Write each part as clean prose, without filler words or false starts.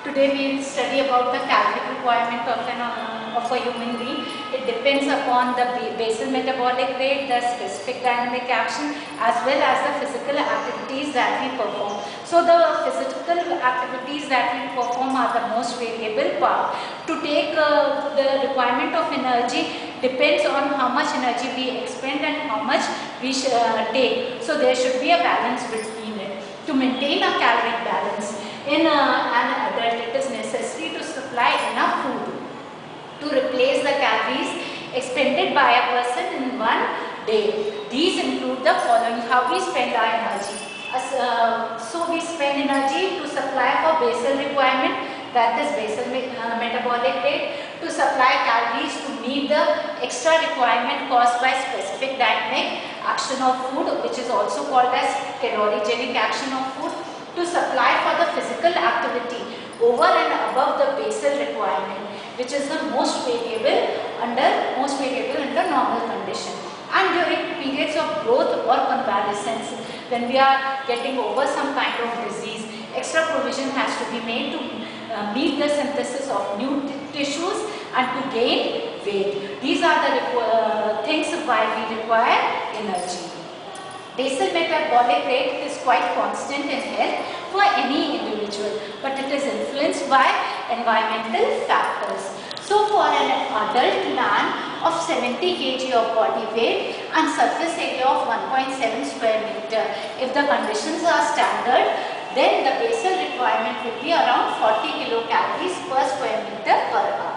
Today we will study about the caloric requirement of a human being. It depends upon the basal metabolic rate, the specific dynamic action, as well as the physical activities that we perform. So the physical activities that we perform are the most variable part. To take the requirement of energy depends on how much energy we expend and how much we take. So there should be a balance between it. To maintain a caloric balance in an adult, it is necessary to supply enough food to replace the calories expended by a person in one day. These include the following: how we spend our energy. So we spend energy to supply for basal requirement, that is basal metabolic rate, to supply calories to meet the extra requirement caused by specific dynamic action of food, which is also called as calorigenic action of food, to supply for the physical activity over and above the basal requirement, which is the most variable under normal condition. And during periods of growth or convalescence, when we are getting over some kind of disease, extra provision has to be made to meet the synthesis of new tissues and to gain weight. These are the things why we require energy. Basal metabolic rate is quite constant in health for any individual, but it is influenced by environmental factors. So for an adult man of 70 kg of body weight and surface area of 1.7 square meter, if the conditions are standard, then the basal requirement will be around 40 kilocalories per square meter per hour.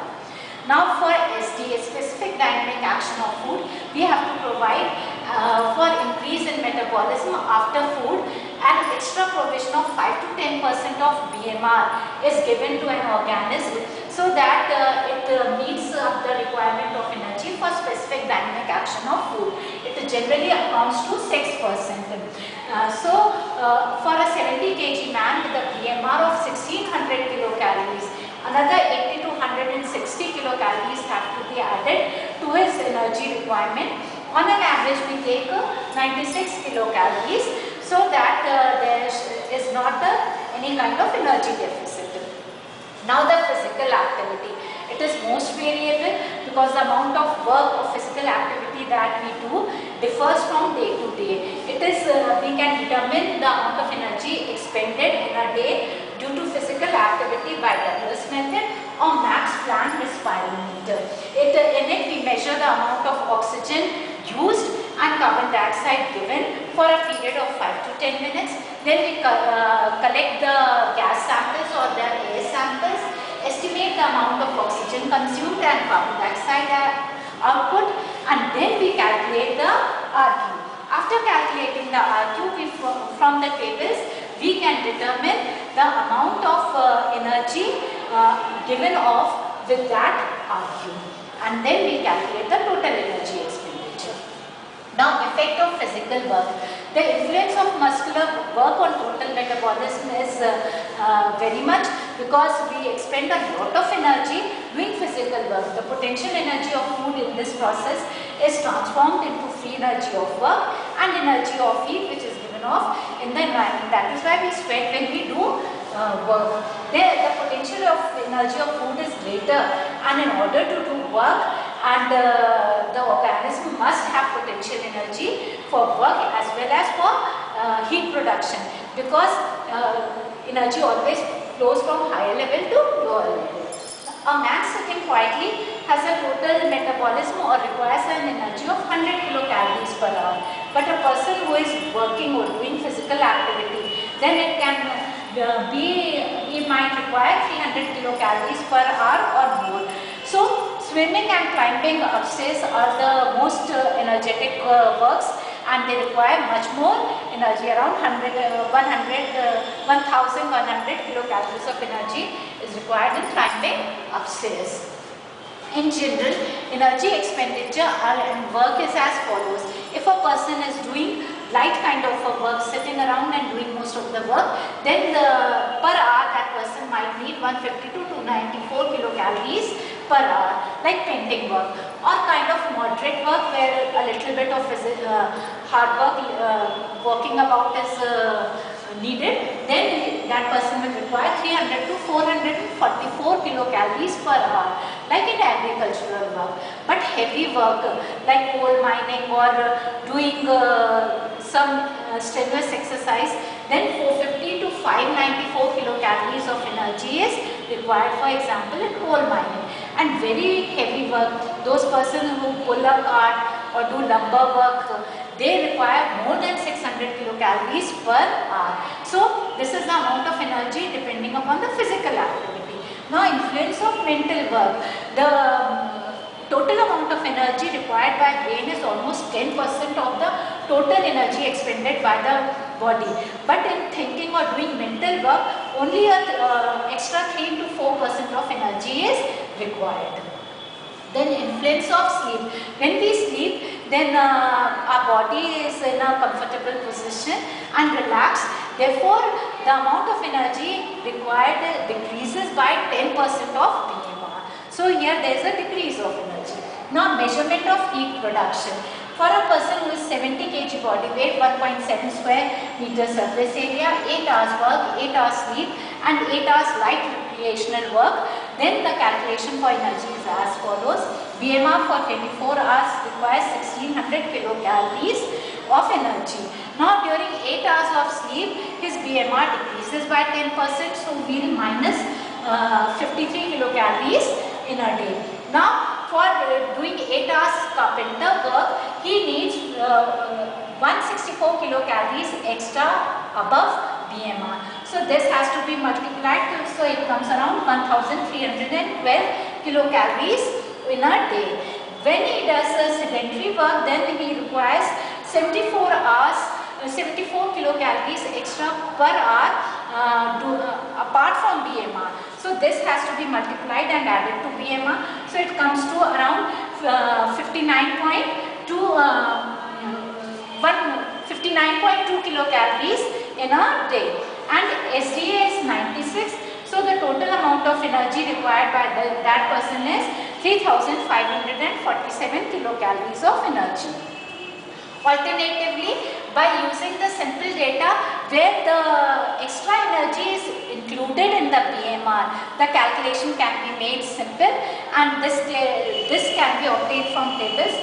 Now for SDA, specific dynamic action of food, we have to provide for increase in metabolism after food, and extra provision of 5 to 10% of BMR is given to an organism so that it meets the requirement of energy for specific dynamic action of food. It generally amounts to 6%. For a 70 kg man with a BMR of 1600 kilocalories, another 80 to 160 kilocalories have to be added to his energy requirement. On an average, we take 96 kilocalories so that there is not any kind of energy deficit. Now the physical activity. It is most variable because the amount of work or physical activity that we do differs from day to day. It is we can determine the amount of energy expended in a day due to physical activity by Douglas method or Max Planck respirometer. In it we measure the amount of oxygen used and carbon dioxide given for a period of 5 to 10 minutes. Then we collect the gas samples or the air samples, estimate the amount of oxygen consumed and carbon dioxide output, and then we calculate the RQ. After calculating the RQ, from the tables, we can determine the amount of energy given off with that RQ, and then we calculate the total energy expenditure. Now, effect of physical work. The influence of muscular work on total metabolism is very much, because we expend a lot of energy doing physical work. The potential energy of food in this process is transformed into free energy of work and energy of heat, which is given off in the environment. That is why we sweat when we do work. The potential of energy of food is greater, and in order to do work, and the organism must have potential energy for work as well as for heat production, because energy always flows from higher level to lower level. A man sitting quietly has a total metabolism or requires an energy of 100 kilocalories per hour. But a person who is working or doing physical activity, then it can he might require 300 kilocalories per hour or more. So swimming and climbing upstairs are the most energetic works, and they require much more energy. Around 1100 kilocalories of energy is required in climbing upstairs. In general, energy expenditure and work is as follows. If a person is doing light kind of a work, sitting around and doing most of the work, then per hour that person might need 150 to 294 kilocalories per hour, like painting work, or kind of moderate work where a little bit of hard work, walking about is needed. then that person will require 300 to 444 kilocalories per hour, like in agricultural work. But heavy work like coal mining or doing some strenuous exercise, then 450 to 594 kilocalories of energy is required, for example in coal mining. And very heavy work, those persons who pull a cart or do lumber work, they require more than 600 kilocalories per hour. So this is the amount of energy depending upon the physical activity. Now influence of mental work. The total amount of energy required by brain is almost 10% of the total energy expended by the body. But in thinking or doing mental work, only a extra 3 to 4% of energy is required. Then influence of sleep. When we sleep, then our body is in a comfortable position and relaxed. Therefore, the amount of energy required decreases by 10% of BMR. So here there is a decrease of energy. Now measurement of heat production. For a person who is 70 kg body weight, 1.7 square meter surface area, 8 hours work, 8 hours sleep and 8 hours light recreational work, then the calculation for energy is as follows. BMR for 24 hours requires 1600 kilocalories of energy. Now during 8 hours of sleep, his BMR decreases by 10%, so we will minus 53 kilocalories in a day. Now for doing 8 hours carpenter work, he needs 164 kilocalories extra above BMR. So this has to be multiplied, so it comes around 1312 kilocalories in a day. When he does sedentary work, then he requires 74 hours, 74 kilocalories extra per hour apart from BMR. So this has to be multiplied and added to BMR. So it comes to around 59.2 kilocalories in a day. And SDA is 96. So the total amount of energy required by that person is 3547 kilocalories of energy. Alternatively, by using the simple data where the extra energy is included in the BMR, the calculation can be made simple, and this can be obtained from tables.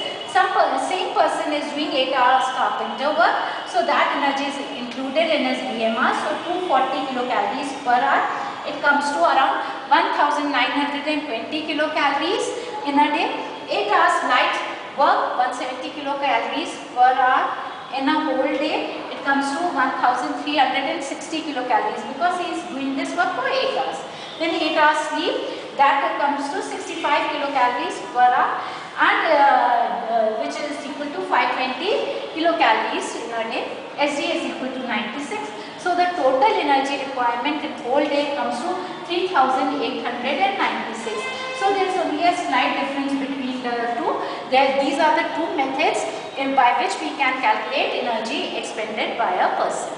Same person is doing 8 hours carpenter work, so that energy is included in his BMR, so 240 kilocalories per hour. It comes to around 1920 kilocalories in a day. 8 hours light work, 170 kilocalories per hour in a whole day. It comes to 1360 kilocalories because he is doing this work for 8 hours. Then 8 hours sleep, that comes to 65 kilocalories per hour, and which is equal to 520 kilocalories in a day. SG is equal to 96. So the total energy requirement in whole day comes to 3896. So there is only a slight difference between the two. These are the two methods by which we can calculate energy expended by a person.